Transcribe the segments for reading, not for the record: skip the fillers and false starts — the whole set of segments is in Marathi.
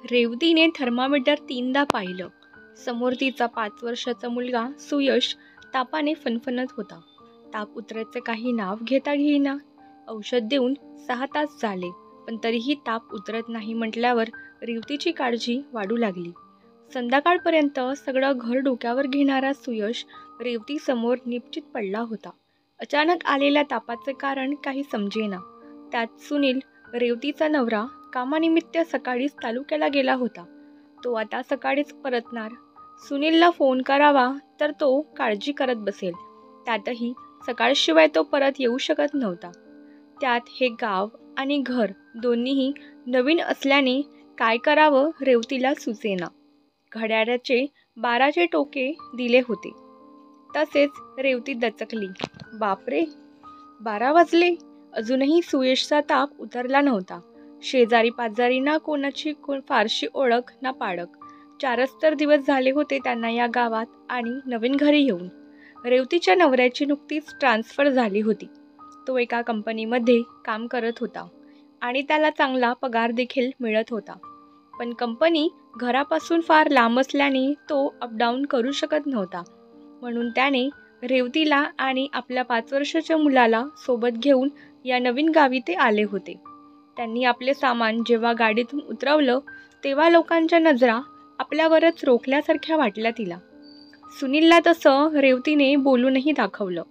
रेवतीने थर्मामीटर 3दा पाहिलं. समोर तिचा 5 वर्षाचा मुलगा सुयश तापाने फणफणत होता. ताप उतरायचं काही नाव घेता घेईना. औषध देऊन 6 तास झाले, पण तरीही ताप उतरत नाही म्हटल्यावर रेवतीची काळजी वाढू लागली. संध्याकाळपर्यंत सगळं घर डोक्यावर घेणारा सुयश रेवतीसमोर निपचित पडला होता. अचानक आलेल्या तापाचे कारण काही समजेना. त्यात सुनील, रेवतीचा नवरा, कामानिमित्त सकाळीच तालुक्याला गेला होता. तो आता सकाळीच परतणार. सुनीलला फोन करावा तर तो काळजी करत बसेल. त्यातही सकाळशिवाय तो परत येऊ शकत नव्हता. त्यात हे गाव आणि घर दोन्हीही नवीन असल्याने काय करावं रेवतीला सुचेना. घड्याळाचे 12चे टोके दिले होते. तसेच रेवती दचकली. बापरे, 12 वाजले. अजूनही सुयशचा ताप उतरला नव्हता. शेजारी पाजारी ना कोणाची फारशी ओळख ना पाळख. 4च तर दिवस झाले होते त्यांना या गावात आणि नवीन घरी येऊन. रेवतीच्या नवऱ्याची नुकतीच ट्रान्सफर झाली होती. तो एका कंपनीमध्ये काम करत होता आणि त्याला चांगला पगार देखील मिळत होता. पण कंपनी घरापासून फार लांब असल्याने तो अपडाऊन करू शकत नव्हता. म्हणून त्याने रेवतीला आणि आपल्या 5 वर्षाच्या मुलाला सोबत घेऊन या नवीन गावी ते आले होते. त्यांनी आपले सामान जेव्हा गाडीतून उतरवलं तेव्हा लोकांच्या नजरा आपल्यावरच रोखल्यासारख्या वाटल्या तिला. सुनीलला तसं रेवतीने बोलूनही दाखवलं.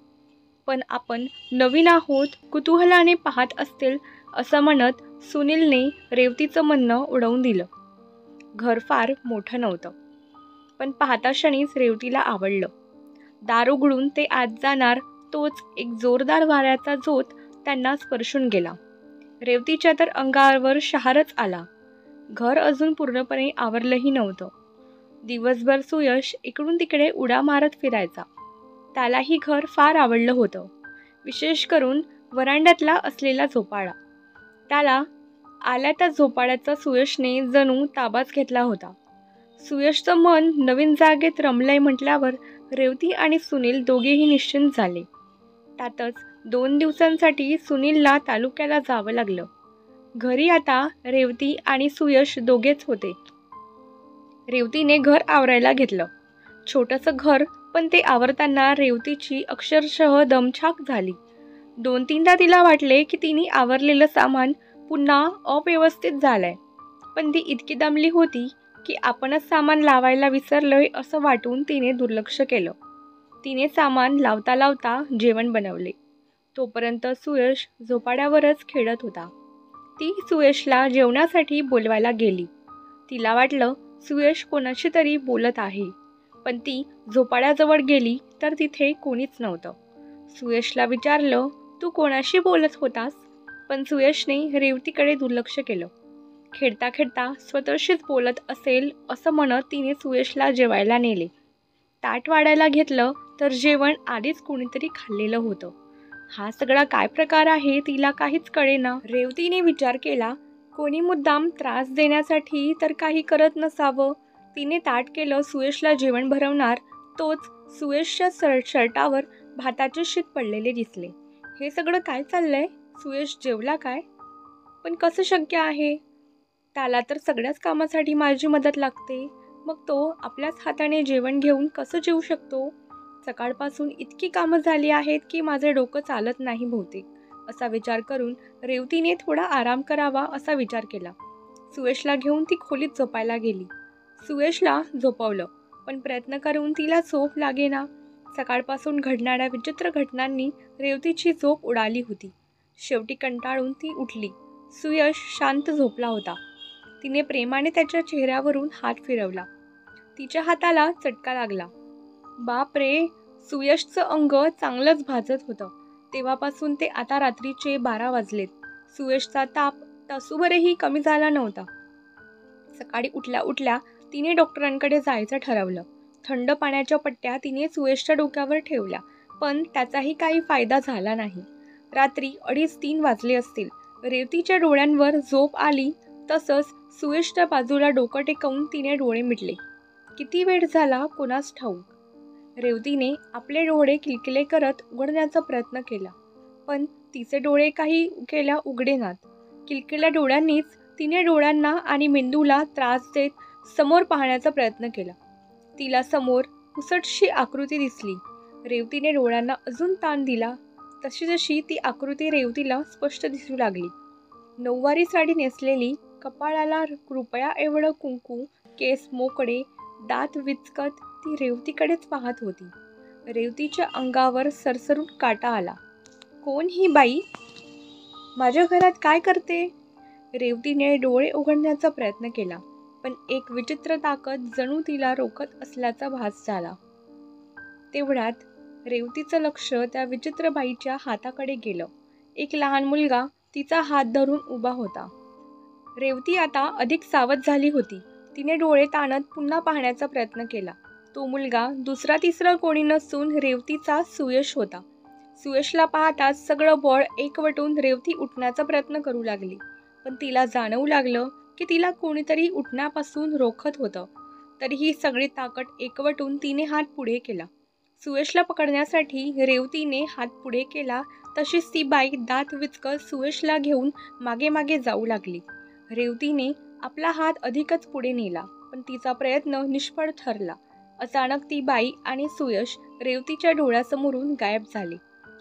पण आपण नवीन आहोत, कुतूहलाने पाहत असतील असं म्हणत सुनीलने रेवतीचं म्हणणं उडवून दिलं. घर फार मोठं नव्हतं, पण पाहता क्षणीच रेवतीला आवडलं. दार उघडून ते आत जाणार तोच एक जोरदार वाऱ्याचा झोत त्यांना स्पर्शून गेला. रेवतीच्या तर अंगावर शहारच आला. घर अजून पूर्णपणे आवरलंही नव्हतं. दिवसभर सुयश इकडून तिकडे उड्या मारत फिरायचा. त्यालाही घर फार आवडलं होतं. विशेष करून व्हरांड्यातला असलेला झोपाळा. त्याला आल्या त्या झोपाळ्याचा सुयशने जणू ताबाच घेतला होता. सुयशचं मन नवीन जागेत रमलंय म्हटल्यावर रेवती आणि सुनील दोघेही निश्चिंत झाले. त्यातच 2 दिवसांसाठी सुनीलला तालुक्याला जावं लागलं. घरी आता रेवती आणि सुयश दोघेच होते. रेवतीने घर आवरायला घेतलं. छोटंसं घर, पण ते आवरताना रेवतीची अक्षरशः दमछाक झाली. 2-3दा तिला वाटले की तिने आवरलेलं सामान पुन्हा अव्यवस्थित झालंय. पण ती इतकी दमली होती की आपणच सामान लावायला विसरलोय असं वाटून तिने दुर्लक्ष केलं. तिने सामान लावता लावता जेवण बनवले. तोपर्यंत सुयश झोपाळ्यावरच खेळत होता. ती सुयशला जेवणासाठी बोलवायला गेली. तिला वाटलं सुयश कोणाशी तरी बोलत आहे, पण ती झोपाळ्याजवळ गेली तर तिथे कोणीच नव्हतं. सुयशला विचारलं, तू कोणाशी बोलत होतास? पण सुयशने रेवतीकडे दुर्लक्ष केलं. खेळता खेळता स्वतःशीच बोलत असेल असं म्हणत तिने सुयशला जेवायला नेले. ताट वाढायला घेतलं तर जेवण आधीच कोणीतरी खाल्लेलं होतं. हा सगळा काय प्रकार आहे तिला काहीच कळेना. रेवतीने विचार केला, कोणी मुद्दाम त्रास देण्यासाठी तर काही करत नसावं. तिने ताट केलं सुयशला जेवण भरवणार तोच सुयशच्या शर्टावर भाताचे शीत पडलेले दिसले. हे सगळं काय चाललंय? सुयश जेवला काय? पण कसं शक्य आहे? त्याला तर सगळ्याच कामासाठी माझी मदत लागते. मग तो आपल्याच हाताने जेवण घेऊन कसं जेवू शकतो? सकाळपासून इतकी कामं झाली आहेत की माझे डोकं चालत नाही बहुतेक, असा विचार करून रेवतीने थोडा आराम करावा असा विचार केला. सुयशला घेऊन ती खोलीत झोपायला गेली. सुयशला झोपवलं, पण प्रयत्न करून तिला झोप लागेना. सकाळपासून घडणाऱ्या विचित्र घटनांनी रेवतीची झोप उडाली होती. शेवटी कंटाळून ती उठली. सुयश शांत झोपला होता. तिने प्रेमाने त्याच्या चेहऱ्यावरून हात फिरवला. तिच्या हाताला चटका लागला. बाप रे, सुयशचं अंग चांगलंच भाजत होतं. तेव्हापासून ते आता रात्रीचे 12 वाजलेत. सुयशचा ताप तासूभरही कमी झाला नव्हता. सकाळी उठल्या उठल्या तिने डॉक्टरांकडे जायचं ठरवलं. थंड पाण्याच्या पट्ट्या तिने सुयशच्या डोक्यावर ठेवल्या, पण त्याचाही काही फायदा झाला नाही. रात्री 2:30-3 वाजले असतील. रेवतीच्या डोळ्यांवर झोप आली. तसंच सुयशच्या बाजूला डोकं टेकवून तिने डोळे मिटले. किती वेळ झाला कोणास ठाऊक. रेवतीने आपले डोळे किलकिले करत उघडण्याचा प्रयत्न केला, पण तिचे डोळे काही केल्या उघडेनात. किलकिल्या डोळ्यांनीच तिने डोळ्यांना आणि मेंदूला त्रास देत समोर पाहण्याचा प्रयत्न केला. तिला समोर पुसटशी आकृती दिसली. रेवतीने डोळ्यांना अजून ताण दिला. तशी जशी ती आकृती रेवतीला स्पष्ट दिसू लागली. नऊवारी साडी नेसलेली, कपाळाला रुपया एवढं कुंकू, केस मोकळे, दात विचकत ती रेवतीकडेच पाहत होती. रेवतीच्या अंगावर सरसरून काटा आला. कोण ही बाई? माझ्या घरात काय करते? रेवतीने डोळे उघडण्याचा प्रयत्न केला, पण एक विचित्र ताकद जणू तिला रोखत असल्याचा भास झाला. तेवढ्यात रेवतीचं लक्ष त्या विचित्र बाईच्या हाताकडे गेलं. एक लहान मुलगा तिचा हात धरून उभा होता. रेवती आता अधिक सावध झाली होती. तिने डोळे ताणत पुन्हा पाहण्याचा प्रयत्न केला. तो मुलगा दुसरा तिसरा कोणी नसून रेवतीचा सुयश होता. सुयशला पाहताच सगळं बळ एकवटून रेवती उठण्याचा प्रयत्न करू लागली, पण तिला जाणवू लागलं की तिला कोणीतरी उठण्यापासून रोखत होतं. तरीही सगळी ताकद एकवटून तिने हात पुढे केला. सुयशला पकडण्यासाठी रेवतीने हात पुढे केला, तशीच ती बाई दात विचकत सुयशला घेऊन मागे मागे जाऊ लागली. रेवतीने आपला हात अधिकच पुढे नेला, पण तिचा प्रयत्न निष्फळ ठरला. अचानक ती बाई आणि सुयश रेवतीच्या डोळ्यासमोरून गायब झाले.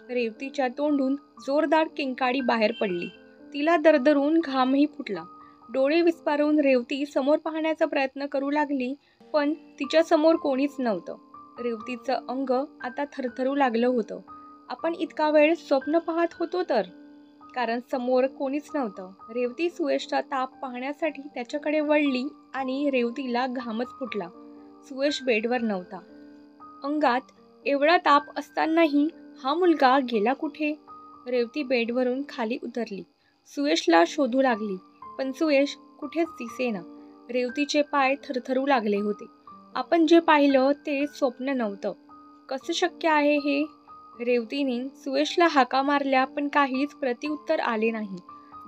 रेवतीच्या तोंडून जोरदार किंकाळी बाहेर पडली. तिला दरदरून घामही फुटला. डोळे विस्पारून रेवती समोर पाहण्याचा प्रयत्न करू लागली, पण तिच्या समोर कोणीच नव्हतं. रेवतीचं अंग आता थरथरू लागलं होतं. आपण इतका वेळ स्वप्न पाहत होतो तर? कारण समोर कोणीच नव्हतं. रेवती सुयशचा ताप पाहण्यासाठी त्याच्याकडे वळली आणि रेवतीला घामच फुटला. सुयश बेडवर नव्हता. अंगात एवढा ताप असतानाही हा मुलगा गेला कुठे? रेवती बेडवरून खाली उतरली. सुयशला शोधू लागली, पण सुयश कुठेच दिसेना. रेवतीचे पाय थरथरू लागले होते. आपण जे पाहिलं ते स्वप्न नव्हतं. कसं शक्य आहे हे? रेवतीने सुयशला हाका मारल्या, पण काहीच प्रत्युत्तर आले नाही.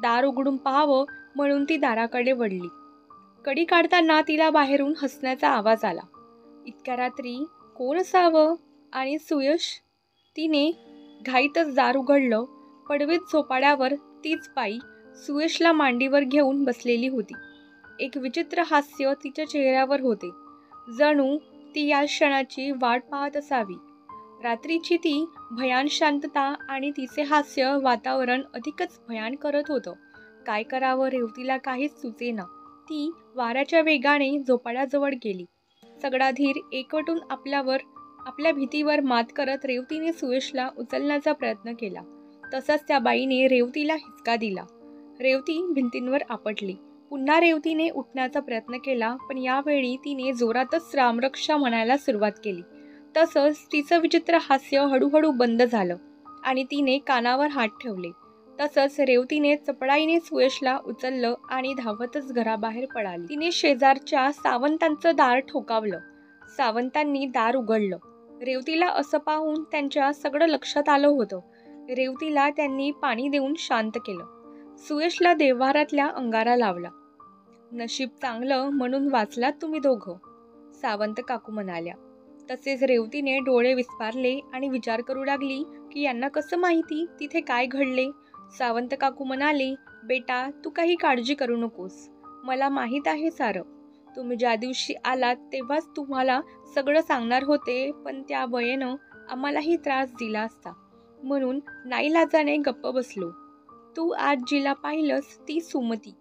दार उघडून पाहावं म्हणून ती दाराकडे वळली. कडी काढताना तिला बाहेरून हसण्याचा आवाज आला. इतक्या रात्री कोण असावं? आणि सुयश? तिने घाईतच दार उघडलं. पडवीत झोपाळ्यावर तीच बाई सुयशला मांडीवर घेऊन बसलेली होती. एक विचित्र हास्य तिच्या चेहऱ्यावर होते, जणू ती या क्षणाची वाट पाहत असावी. रात्रीची ती भयान शांतता आणि तिचे हास्य वातावरण अधिकच भयान करत होतं. काय करावं रेवतीला काहीच सुचेना. ती वाऱ्याच्या वेगाने झोपाळ्याजवळ गेली. सगळा धीर एकवटून आपल्या भीतीवर मात करत रेवतीने सुयशला उचलण्याचा प्रयत्न केला. तसंच त्या बाईने रेवतीला हिसका दिला. रेवती भिंतींवर आपटली. पुन्हा रेवतीने उठण्याचा प्रयत्न केला, पण यावेळी तिने जोरातच रामरक्षा म्हणायला सुरुवात केली. तसंच तिचं विचित्र हास्य हळूहळू बंद झालं आणि तिने कानावर हात ठेवले. तसंच रेवतीने चपळाईने सुयशला उचललं आणि धावतच घराबाहेर पळाली. तिने शेजारच्या सावंतांचं दार ठोकावलं. सावंतांनी दार उघडलं. रेवतीला असं पाहून त्यांच्या सगळं लक्षात आलं होतं. रेवतीला त्यांनी पाणी देऊन शांत केलं. सुयशला देव्हारातल्या अंगारा लावला. नशीब चांगलं म्हणून वाचलात तुम्ही दोघं, सावंत काकू म्हणाल्या. तसेच रेवतीने डोळे विस्पारले आणि विचार करू लागली की यांना कसं माहिती तिथे काय घडले. सावंत काकू म्हणाले, बेटा तू काही काळजी करू नकोस. मला माहीत आहे सारं. तुम्ही ज्या दिवशी आलात तेव्हाच तुम्हाला सगळं सांगणार होते, पण त्या बयेनं आम्हालाही त्रास दिला असता म्हणून नाईलाजाने गप्प बसलो. तू आज जिला पाहिलंस ती सुमती.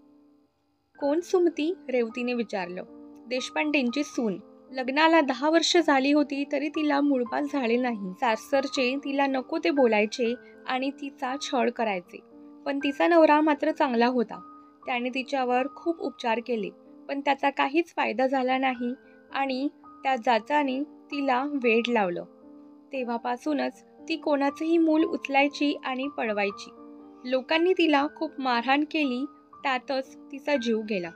कोण सुमती? रेवतीने विचारलं. देशपांडेंची सून. लग्नाला 10 वर्ष झाली होती तरी तिला मूळपास झाले नाही. सासरचे तिला नको ते बोलायचे आणि तिचा छळ करायचे, पण तिचा नवरा मात्र चांगला होता. त्याने तिच्यावर खूप उपचार केले, पण त्याचा काहीच फायदा झाला नाही आणि त्या जाचाने तिला वेड लावलं. तेव्हापासूनच ती कोणाचंही मूल उचलायची आणि पळवायची. लोकांनी तिला खूप मारहाण केली, त्यातच तिचा जीव गेला.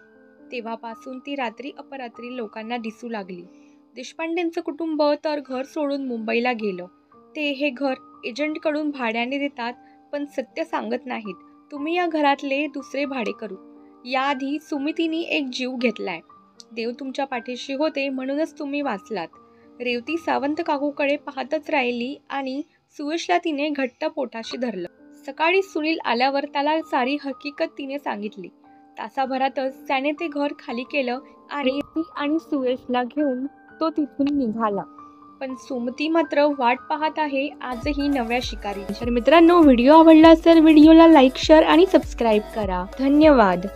तेव्हापासून ती रात्री अपरात्री लोकांना दिसू लागली. देशपांडेंचं कुटुंब तर घर सोडून मुंबईला गेलं. ते हे घर एजंटकडून भाड्याने देतात, पण सत्य सांगत नाहीत. तुम्ही या घरातले दुसरे भाडेकरू. याआधी सुमितीने एक जीव घेतलाय. देव तुमच्या पाठीशी होते म्हणूनच तुम्ही वाचलात. रेवती सावंत काकूकडे पाहतच राहिली आणि सुयशला तिने घट्ट पोटाशी धरलं. सकाळी सुनील आल्यावर त्याला सारी हकीकत तिने सांगितली. तासाभरातच त्याने ते घर खाली केलं आणि सुयशला घेऊन तो तिथून निघाला. पण सुमती मात्र वाट पाहत आहे आजही नव्या शिकारी. तर मित्रांनो, व्हिडिओ आवडला असेल व्हिडिओला लाईक, शेअर आणि सबस्क्राईब करा. धन्यवाद.